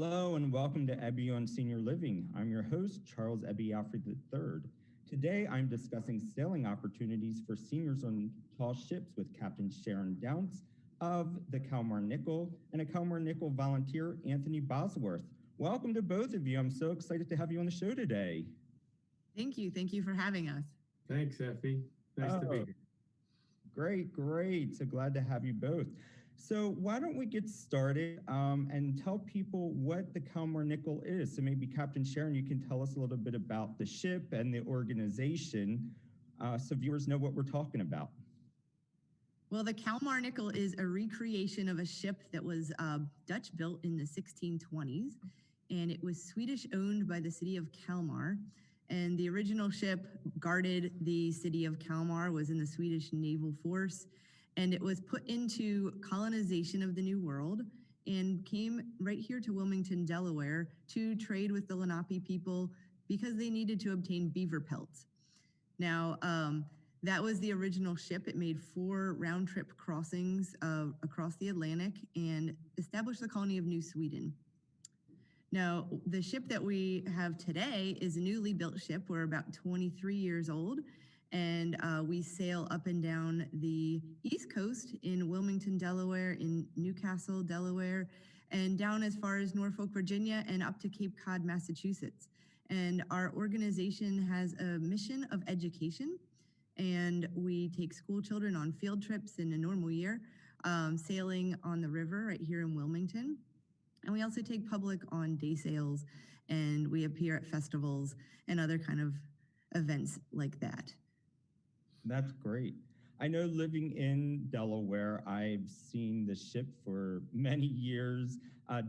Hello and welcome to Ebbie on Senior Living. I'm your host, Charles Ebbie Alfree III. Today I'm discussing sailing opportunities for seniors on tall ships with Captain Sharon Dounce of the Kalmar Nyckel and a Kalmar Nyckel volunteer, Anthony Bosworth. Welcome to both of you. I'm so excited to have you on the show today. Thank you. Thank you for having us. Thanks, Effie. Nice to be here. Great. So glad to have you both. So why don't we get started and tell people what the Kalmar Nyckel is. So maybe Captain Sharon, you can tell us a little bit about the ship and the organization so viewers know what we're talking about. Well, the Kalmar Nyckel is a recreation of a ship that was Dutch built in the 1620s, and it was Swedish owned by the city of Kalmar. And the original ship guarded the city of Kalmar, was in the Swedish naval force, and it was put into colonization of the New World and came right here to Wilmington, Delaware to trade with the Lenape people because they needed to obtain beaver pelts. Now, that was the original ship. It made 4 round-trip crossings across the Atlantic and established the colony of New Sweden. Now, the ship that we have today is a newly built ship. We're about 23 years old, and we sail up and down the East Coast in Wilmington, Delaware, in Newcastle, Delaware, and down as far as Norfolk, Virginia, and up to Cape Cod, Massachusetts. And our organization has a mission of education, and we take school children on field trips in a normal year, sailing on the river right here in Wilmington. And we also take public on day sails, and we appear at festivals and other kind of events like that. That's great. I know living in Delaware, I've seen the ship for many years,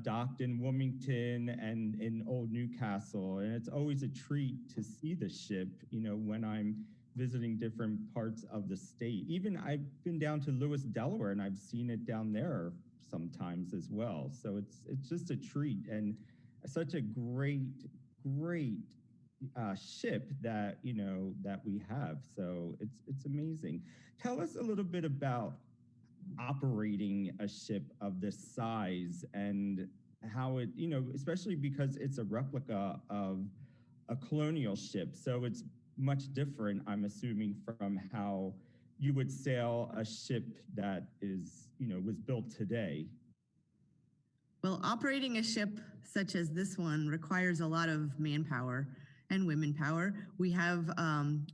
docked in Wilmington and in Old Newcastle. And it's always a treat to see the ship, when I'm visiting different parts of the state. Even I've been down to Lewis, Delaware, and I've seen it down there sometimes as well. So it's just a treat and such a great ship that that we have. So it's amazing. Tell us a little bit about operating a ship of this size and how it, especially because it's a replica of a colonial ship. So it's much different, I'm assuming, from how you would sail a ship that is, was built today. Well, operating a ship such as this one requires a lot of manpower and women power. We have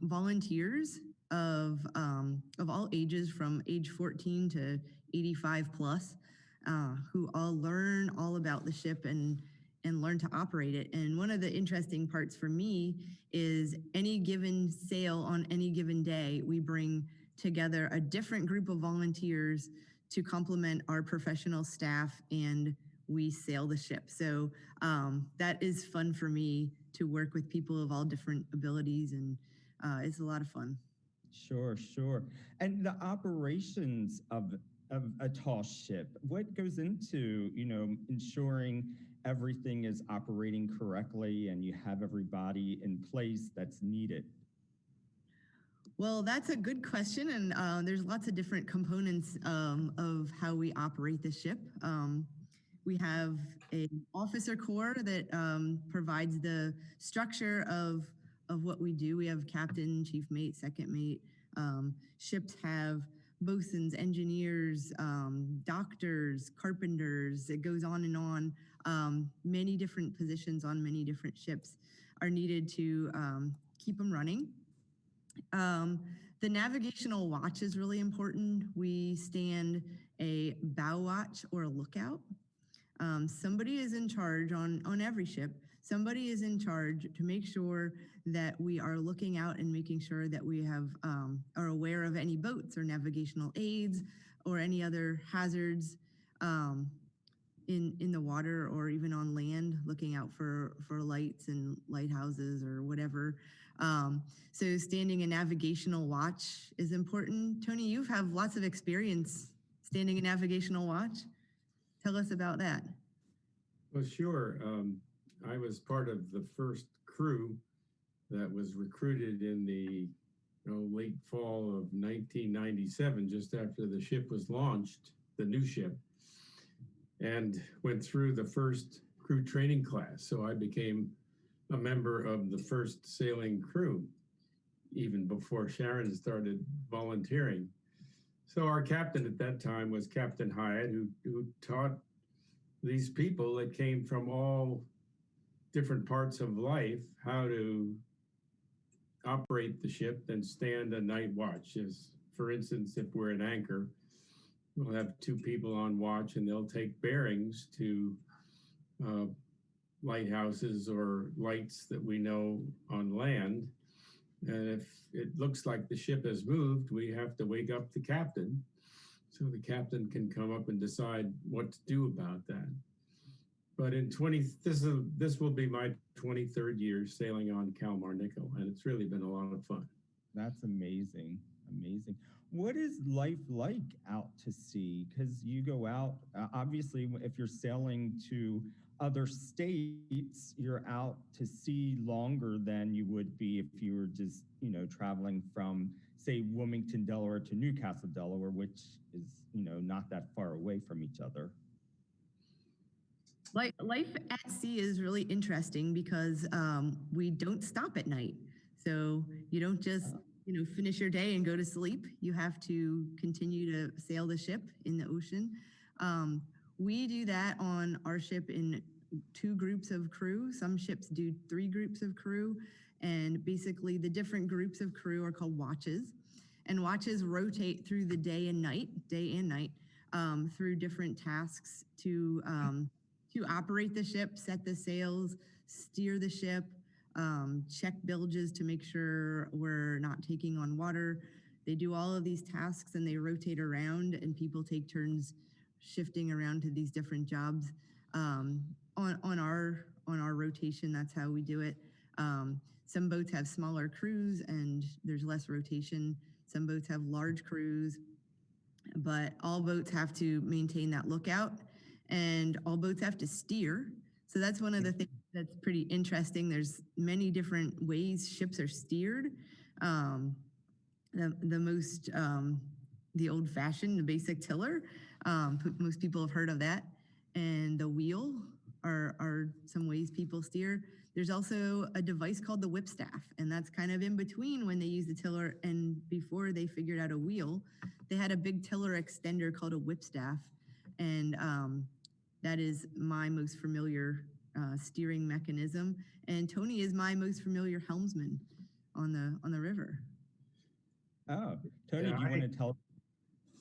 volunteers of all ages, from age 14 to 85 plus, who all learn all about the ship and learn to operate it. And one of the interesting parts for me is any given sail on any given day, we bring together a different group of volunteers to complement our professional staff, and we sail the ship. So that is fun for me to work with people of all different abilities, and it's a lot of fun. Sure. And the operations of a tall ship, what goes into, ensuring everything is operating correctly and you have everybody in place that's needed? Well, that's a good question, and there's lots of different components of how we operate the ship. We have an officer corps that provides the structure of what we do. We have captain, chief mate, second mate. Ships have bosuns, engineers, doctors, carpenters. It goes on and on. Many different positions on many different ships are needed to keep them running. The navigational watch is really important. We stand a bow watch or a lookout. Somebody is in charge on every ship. Somebody is in charge to make sure that we are looking out and making sure that we are aware of any boats or navigational aids or any other hazards in the water or even on land, looking out for lights and lighthouses or whatever. So standing a navigational watch is important. Tony, you have lots of experience standing a navigational watch. Tell us about that. Well, sure. I was part of the first crew that was recruited in the late fall of 1997, just after the ship was launched, the new ship, and went through the first crew training class. So I became a member of the first sailing crew, even before Sharon started volunteering. So our captain at that time was Captain Hyatt, who taught these people that came from all different parts of life how to operate the ship and stand a night watch. As for instance, if we're at anchor, we'll have two people on watch and they'll take bearings to uh, lighthouses or lights that we know on land. And if it looks like the ship has moved, we have to wake up the captain so the captain can come up and decide what to do about that. But this will be my 23rd year sailing on Kalmar Nyckel, and it's really been a lot of fun. That's amazing. Amazing. What is life like out to sea? Because you go out, obviously, if you're sailing to other states, you're out to sea longer than you would be if you were just, traveling from, say, Wilmington, Delaware to Newcastle, Delaware, which is, not that far away from each other. Life at sea is really interesting because we don't stop at night. So you don't just finish your day and go to sleep. You have to continue to sail the ship in the ocean. We do that on our ship in 2 groups of crew. Some ships do 3 groups of crew. And basically the different groups of crew are called watches. And watches rotate through the day and night, through different tasks to operate the ship, set the sails, steer the ship, check bilges to make sure we're not taking on water. They do all of these tasks and they rotate around, and people take turns shifting around to these different jobs. On our rotation, that's how we do it. Some boats have smaller crews and there's less rotation. Some boats have large crews, but all boats have to maintain that lookout, and all boats have to steer. So that's one of the things that's pretty interesting. There's many different ways ships are steered. The old-fashioned, the basic tiller. Most people have heard of that. And the wheel are some ways people steer. There's also a device called the whipstaff, and that's kind of in between when they use the tiller and before they figured out a wheel. They had a big tiller extender called a whipstaff, and that is my most familiar steering mechanism. And Tony is my most familiar helmsman on the river. Oh, Tony, do you want to tell?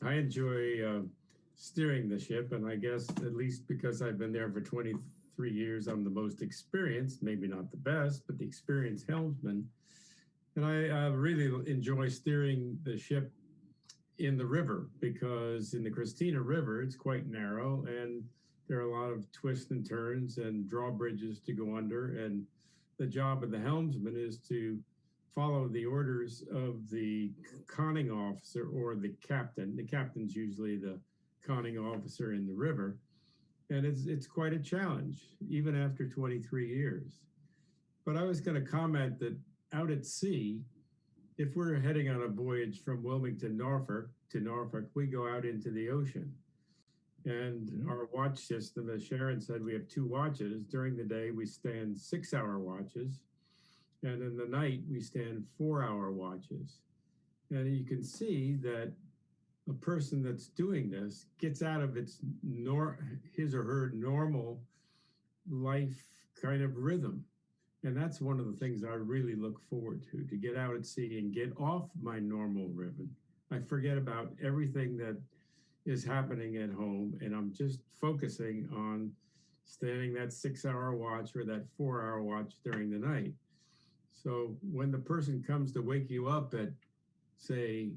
I enjoy steering the ship, and I guess at least because I've been there for 23 years, I'm the most experienced, maybe not the best, but the experienced helmsman. And I really enjoy steering the ship in the river, because in the Christina River, it's quite narrow and there are a lot of twists and turns and drawbridges to go under. And the job of the helmsman is to follow the orders of the conning officer or the captain. The captain's usually the conning officer in the river. And it's quite a challenge, even after 23 years. But I was going to comment that out at sea, if we're heading on a voyage from Wilmington, Norfolk to Norfolk, we go out into the ocean. And our watch system, as Sharon said, we have 2 watches. During the day, we stand 6-hour watches. And in the night, we stand 4-hour watches. And you can see that a person that's doing this gets out of his or her normal life kind of rhythm. And that's one of the things I really look forward to get out at sea and get off my normal rhythm. I forget about everything that is happening at home, and I'm just focusing on standing that 6-hour watch or that 4-hour watch during the night. So when the person comes to wake you up at, say,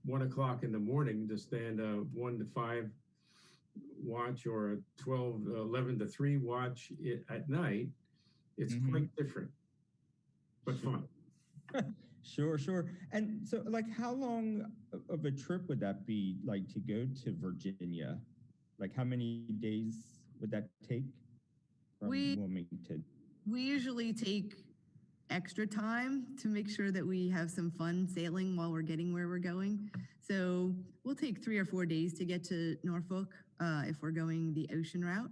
1 o'clock in the morning to stand a 1 to 5 watch or a 11 to 3 watch at night, it's quite different, but fun. Sure. And so, like, how long of a trip would that be, like, to go to Virginia? Like, how many days would that take from Wilmington? We usually take extra time to make sure that we have some fun sailing while we're getting where we're going. So we'll take 3 or 4 days to get to Norfolk if we're going the ocean route.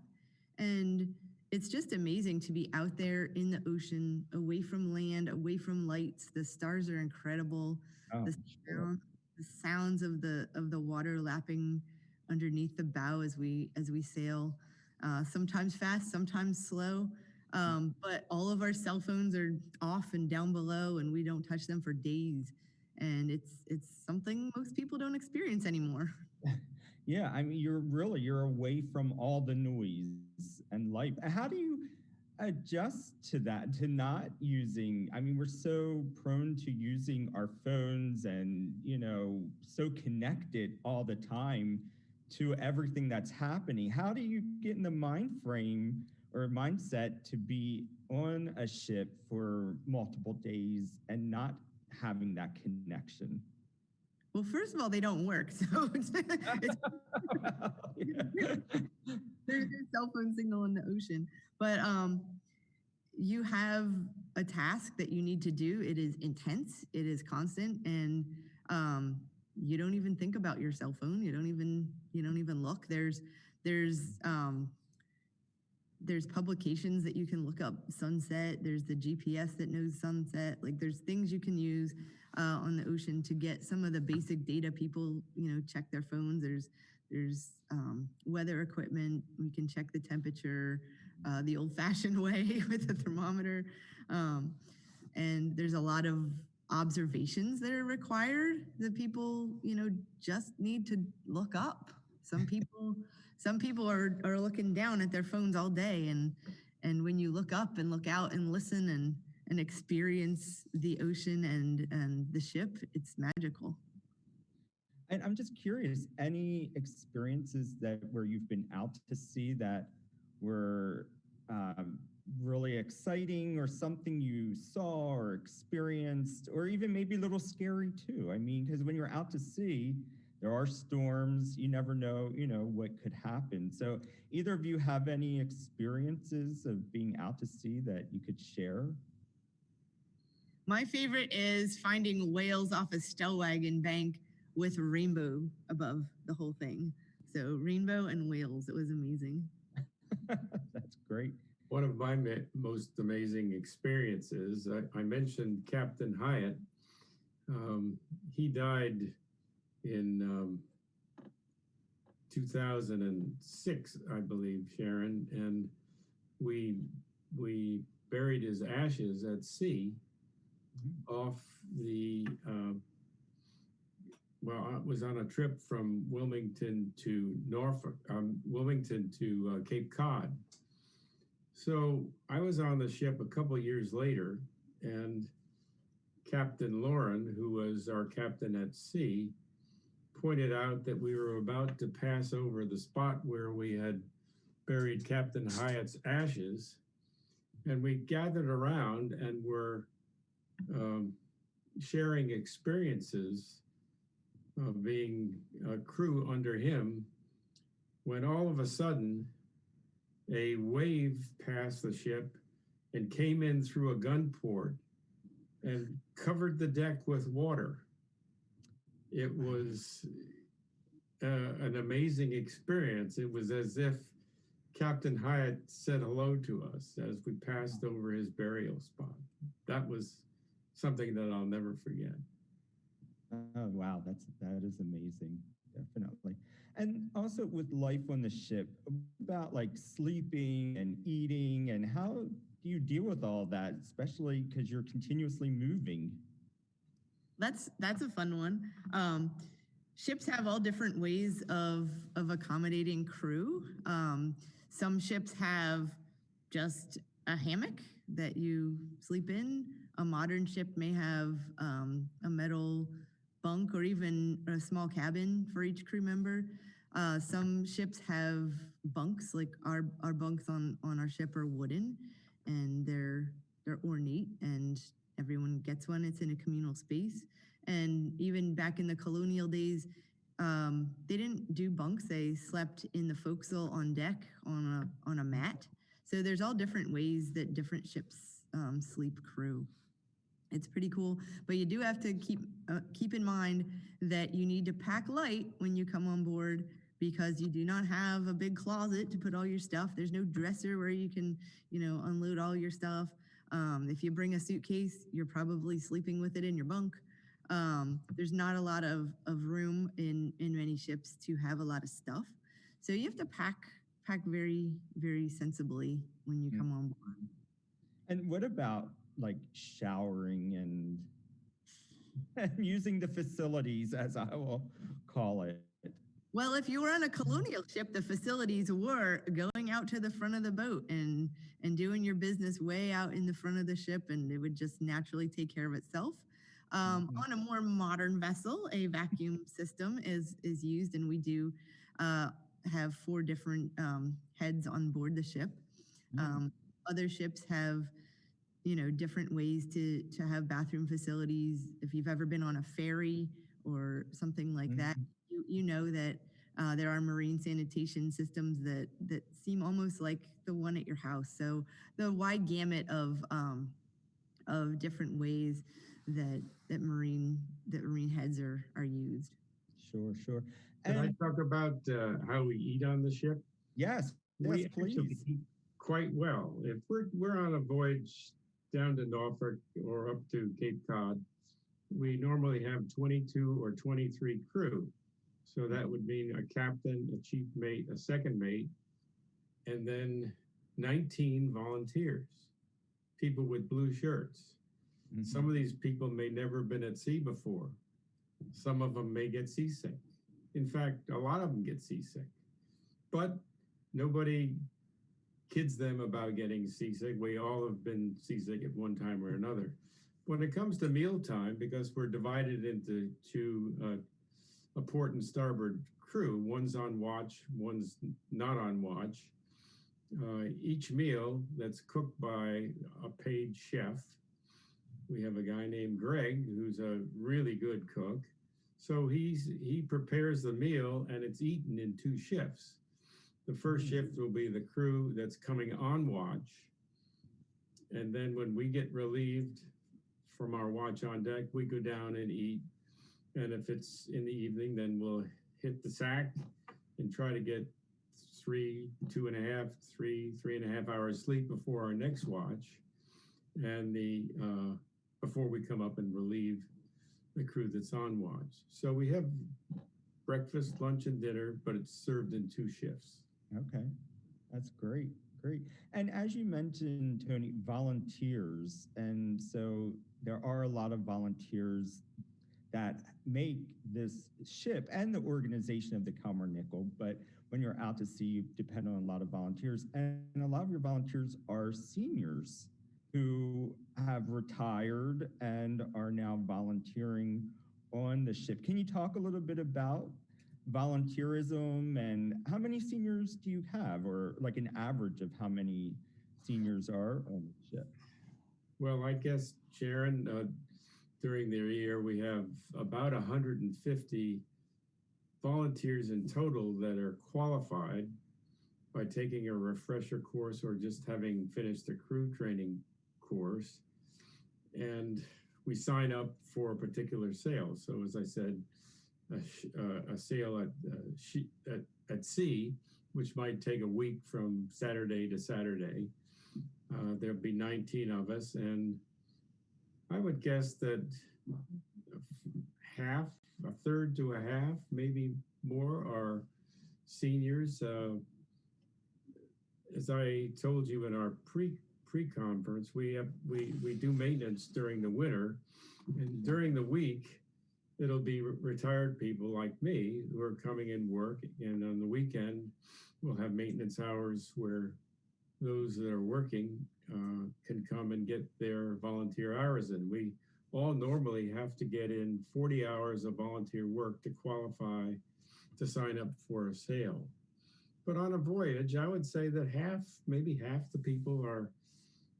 And it's just amazing to be out there in the ocean, away from land, away from lights. The stars are incredible. Oh, The sure. sound, the sounds of the water lapping underneath the bow as we sail, sometimes fast, sometimes slow. But all of our cell phones are off and down below, and we don't touch them for days. And it's something most people don't experience anymore. Yeah, I mean, you're away from all the noise and life. How do you adjust to that, to not using? I mean, we're so prone to using our phones and, so connected all the time to everything that's happening. How do you get in the mind frame or mindset to be on a ship for multiple days and not having that connection? Well, first of all, they don't work, so it's Yeah. there's no cell phone signal in the ocean. But you have a task that you need to do. It is intense, it is constant, and you don't even think about your cell phone. You don't even look. There's there's publications that you can look up sunset. There's the GPS that knows sunset. Like there's things you can use on the ocean to get some of the basic data. People, check their phones. There's weather equipment. We can check the temperature the old-fashioned way with the thermometer. And there's a lot of observations that are required that people, just need to look up. Some people are looking down at their phones all day, and when you look up and look out and listen and experience the ocean and the ship, it's magical. And I'm just curious, any experiences that where you've been out to sea that were um, really exciting, or something you saw or experienced, or even maybe a little scary too? I mean, because when you're out to sea, there are storms. You never know, what could happen. So, either of you have any experiences of being out to sea that you could share? My favorite is finding whales off a stellwagen bank with a rainbow above the whole thing. So rainbow and whales, it was amazing. That's great. One of my most amazing experiences, I mentioned Captain Hyatt. He died in 2006, I believe, Sharon, and we buried his ashes at sea off the well, I was on a trip from Wilmington to Norfolk, Wilmington to Cape Cod. So I was on the ship a couple years later, and Captain Lauren, who was our captain at sea, pointed out that we were about to pass over the spot where we had buried Captain Hyatt's ashes, and we gathered around and were sharing experiences of being a crew under him, when all of a sudden a wave passed the ship and came in through a gun port and covered the deck with water. It was an amazing experience. It was as if Captain Hyatt said hello to us as we passed over his burial spot. That was something that I'll never forget. Oh wow, that is amazing, definitely. And also with life on the ship, about like sleeping and eating, and how do you deal with all that, especially because you're continuously moving? That's a fun one. Ships have all different ways of accommodating crew. Some ships have just a hammock that you sleep in. A modern ship may have a metal bunk or even a small cabin for each crew member. Some ships have bunks, like our bunks on our ship are wooden, and they're ornate, and everyone gets one. It's in a communal space. And even back in the colonial days, they didn't do bunks. They slept in the forecastle on deck on a mat. So there's all different ways that different ships sleep crew. It's pretty cool, but you do have to keep in mind that you need to pack light when you come on board, because you do not have a big closet to put all your stuff. There's no dresser where you can, unload all your stuff. If you bring a suitcase, you're probably sleeping with it in your bunk. There's not a lot of room in many ships to have a lot of stuff. So you have to pack very, very sensibly when you come on board. And what about like showering and using the facilities, as I will call it? Well, if you were on a colonial ship, the facilities were going out to the front of the boat and doing your business way out in the front of the ship, and it would just naturally take care of itself. On a more modern vessel, a vacuum system is used, and we do have 4 different heads on board the ship. Other ships have, different ways to have bathroom facilities. If you've ever been on a ferry or something like that, you know that there are marine sanitation systems that seem almost like the one at your house. So the wide gamut of different ways that marine heads are used. Sure. Can I talk about how we eat on the ship? Yes, We please. actually eat quite well. If we're on a voyage down to Norfolk or up to Cape Cod, we normally have 22 or 23 crew. So that would mean a captain, a chief mate, a second mate, and then 19 volunteers, people with blue shirts. Some of these people may never have been at sea before. Some of them may get seasick. In fact, a lot of them get seasick. But nobody kids them about getting seasick. We all have been seasick at one time or another. When it comes to mealtime, because we're divided into a port and starboard crew, one's on watch, one's not on watch. Each meal that's cooked by a paid chef. We have a guy named Greg who's a really good cook. So he prepares the meal and it's eaten in 2 shifts. The first shift will be the crew that's coming on watch. And then when we get relieved from our watch on deck, we go down and eat. And if it's in the evening, then we'll hit the sack and try to get 3.5 hours sleep before our next watch. And before we come up and relieve the crew that's on watch. So we have breakfast, lunch, and dinner, but it's served in 2 shifts. Okay, that's great. And as you mentioned, Tony, volunteers. And so there are a lot of volunteers that make this ship and the organization of the Kalmar Nyckel. But when you're out to sea, you depend on a lot of volunteers. And a lot of your volunteers are seniors who have retired and are now volunteering on the ship. Can you talk a little bit about volunteerism and how many seniors do you have, or like an average of how many seniors are on the ship? Well, I guess, Sharon, during the year, we have about 150 volunteers in total that are qualified by taking a refresher course or just having finished a crew training course. And we sign up for a particular sail. So as I said, a sail at sea, which might take a week from Saturday to Saturday. There'll be 19 of us, and I would guess that a third to a half, maybe more, are seniors. As I told you in our pre-conference, we do maintenance during the winter, and during the week, it'll be retired people like me who are coming in work, and on the weekend, we'll have maintenance hours where those that are working can come and get their volunteer hours in. We all normally have to get in 40 hours of volunteer work to qualify to sign up for a sail. But on a voyage, I would say that maybe half the people are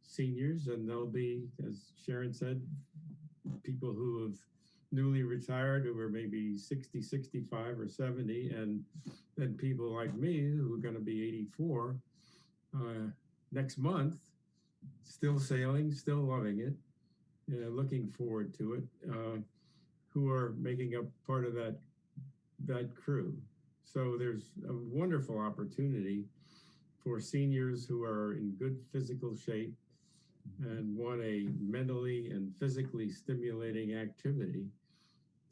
seniors, and they'll be, as Sharon said, people who have newly retired who are maybe 60, 65, or 70, and then people like me who are going to be 84 next month, still sailing, still loving it, looking forward to it, who are making up part of that crew. So there's a wonderful opportunity for seniors who are in good physical shape and want a mentally and physically stimulating activity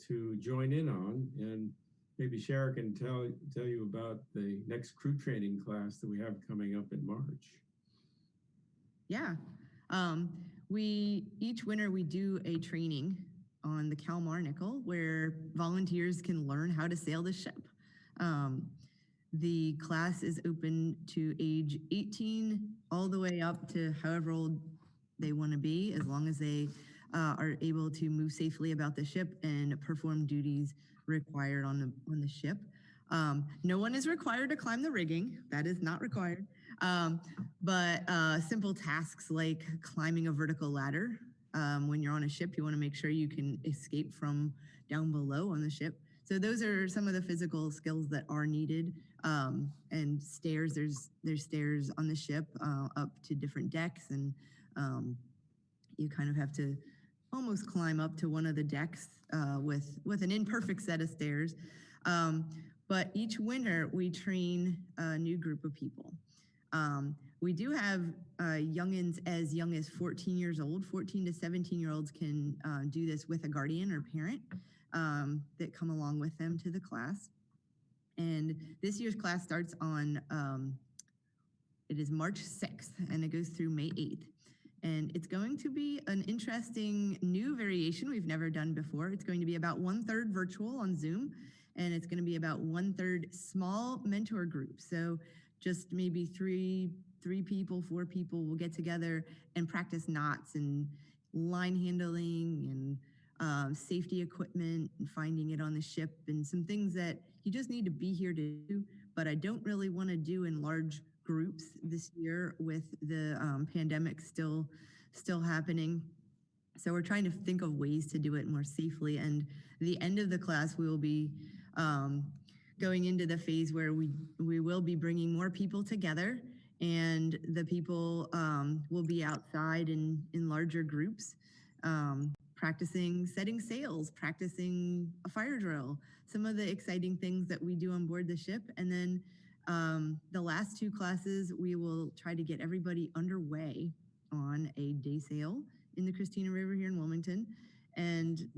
to join in on. And maybe Shara can tell you about the next crew training class that we have coming up in March. Yeah. Each winter we do a training on the Kalmar Nyckel where volunteers can learn how to sail the ship. The class is open to age 18 all the way up to however old they want to be, as long as they are able to move safely about the ship and perform duties required on the ship. No one is required to climb the rigging. That is not required. But simple tasks like climbing a vertical ladder. When you're on a ship, you want to make sure you can escape from down below on the ship. So those are some of the physical skills that are needed. And stairs, there's stairs on the ship up to different decks, and you kind of have to almost climb up to one of the decks with an imperfect set of stairs. But each winter we train a new group of people. We do have youngins as young as 14 years old. 14 to 17-year-olds can do this with a guardian or parent that come along with them to the class. And this year's class starts on, it is March 6th, and it goes through May 8th. And it's going to be an interesting new variation we've never done before. It's going to be about 1/3 virtual on Zoom, and it's going to be about 1/3 small mentor groups. So just maybe three people, 4 people will get together and practice knots and line handling and safety equipment and finding it on the ship, and some things that you just need to be here to do, but I don't really want to do in large groups this year with the pandemic still happening. So we're trying to think of ways to do it more safely. And at the end of the class, we will be going into the phase where we will be bringing more people together, and the people will be outside in larger groups, practicing setting sails, practicing a fire drill, some of the exciting things that we do on board the ship. And then the last 2 classes, we will try to get everybody underway on a day sail in the Christina River here in Wilmington. And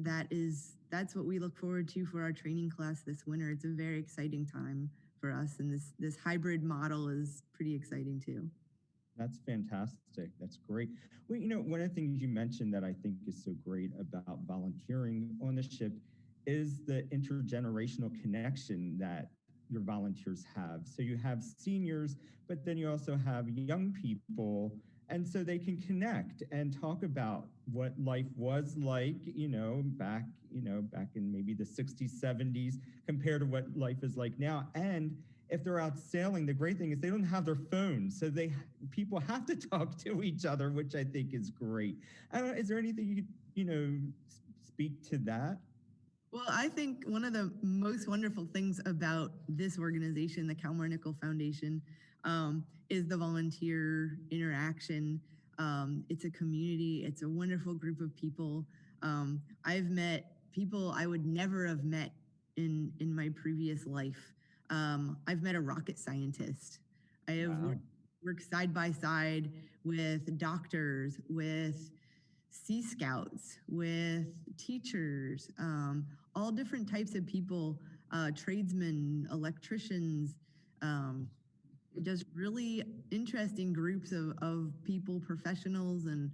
that's what we look forward to for our training class this winter. It's a very exciting time for us, and this hybrid model is pretty exciting too. That's fantastic. That's great. Well, one of the things you mentioned that I think is so great about volunteering on the ship is the intergenerational connection that your volunteers have. So you have seniors, but then you also have young people, and so they can connect and talk about what life was like, back in maybe the 60s, 70s, compared to what life is like now. And if they're out sailing, the great thing is they don't have their phones, so people have to talk to each other, which I think is great. I don't know, is there anything you could, speak to that? Well, I think one of the most wonderful things about this organization, the Kalmar Nyckel Foundation, is the volunteer interaction. It's a community. It's a wonderful group of people. I've met people I would never have met in my previous life. I've met a rocket scientist. I have worked side by side with doctors, with Sea Scouts, with teachers, all different types of people, tradesmen, electricians, just really interesting groups of people, professionals and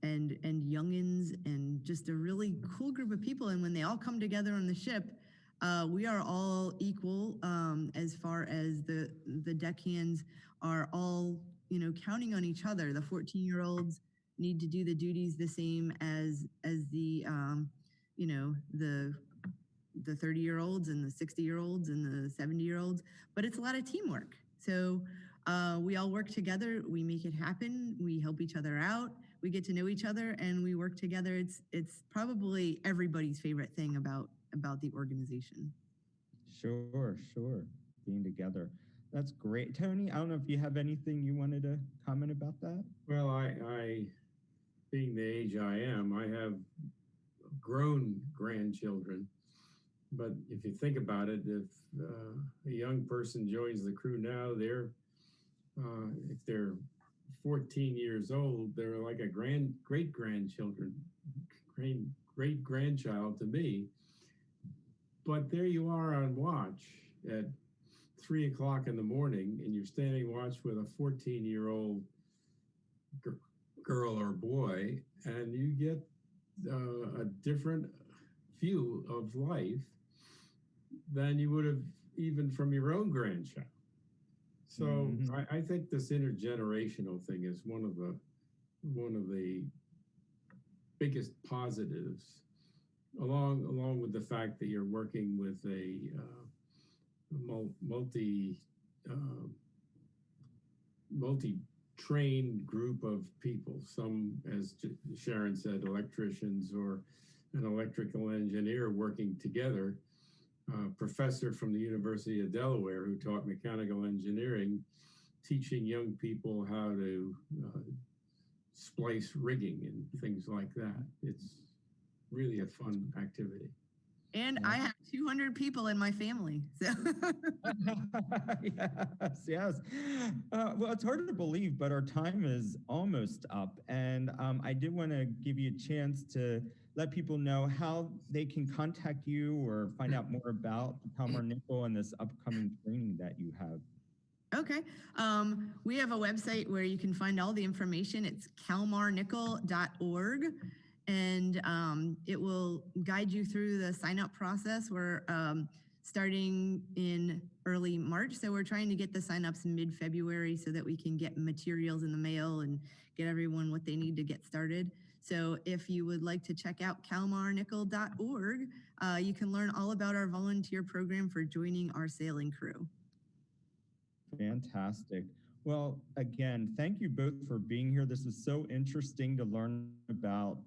youngins, and just a really cool group of people. And when they all come together on the ship, we are all equal as far as the deckhands are all, counting on each other. The 14-year-olds need to do the duties the same as the 30-year-olds and the 60-year-olds and the 70-year-olds, but it's a lot of teamwork. So we all work together, we make it happen, we help each other out, we get to know each other, and we work together. It's probably everybody's favorite thing about the organization. Sure. Being together. That's great. Tony, I don't know if you have anything you wanted to comment about that? Well, I being the age I am, I have grown grandchildren, But if you think about it, if a young person joins the crew now, if they're 14 years old, they're like a great great grandchild to me. But there you are on watch at 3 o'clock in the morning, and you're standing watch with a 14-year-old girl or boy, and you get a different view of life than you would have even from your own grandchild. So I think this intergenerational thing is one of the biggest positives, along with the fact that you're working with a multi-trained group of people. Some, as Sharon said, electricians or an electrical engineer working together. Professor from the University of Delaware who taught mechanical engineering, teaching young people how to splice rigging and things like that. It's really a fun activity. And I have 200 people in my family. So yes. Well, it's hard to believe, but our time is almost up. And I did want to give you a chance to let people know how they can contact you or find out more about Kalmar Nyckel and this upcoming training that you have. Okay. We have a website where you can find all the information. It's kalmarnyckel.org. And it will guide you through the sign-up process. We're starting in early March, so we're trying to get the sign-ups mid-February so that we can get materials in the mail and get everyone what they need to get started. So if you would like to check out kalmarnyckel.org, you can learn all about our volunteer program for joining our sailing crew. Fantastic. Well, again, thank you both for being here. This is so interesting to learn about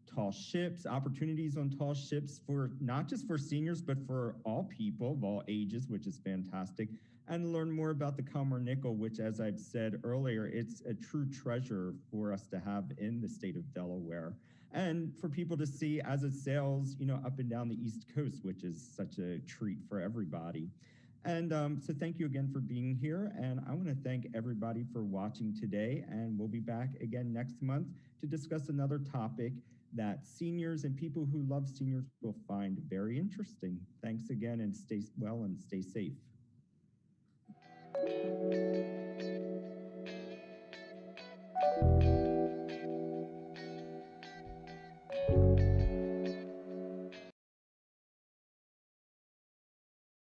tall ships, opportunities on tall ships for not just for seniors, but for all people of all ages, which is fantastic, and learn more about the Kalmar Nyckel, which, as I've said earlier, it's a true treasure for us to have in the state of Delaware, and for people to see as it sails, up and down the East Coast, which is such a treat for everybody. And so thank you again for being here. And I want to thank everybody for watching today. And we'll be back again next month to discuss another topic that seniors and people who love seniors will find very interesting. Thanks again, and stay well and stay safe.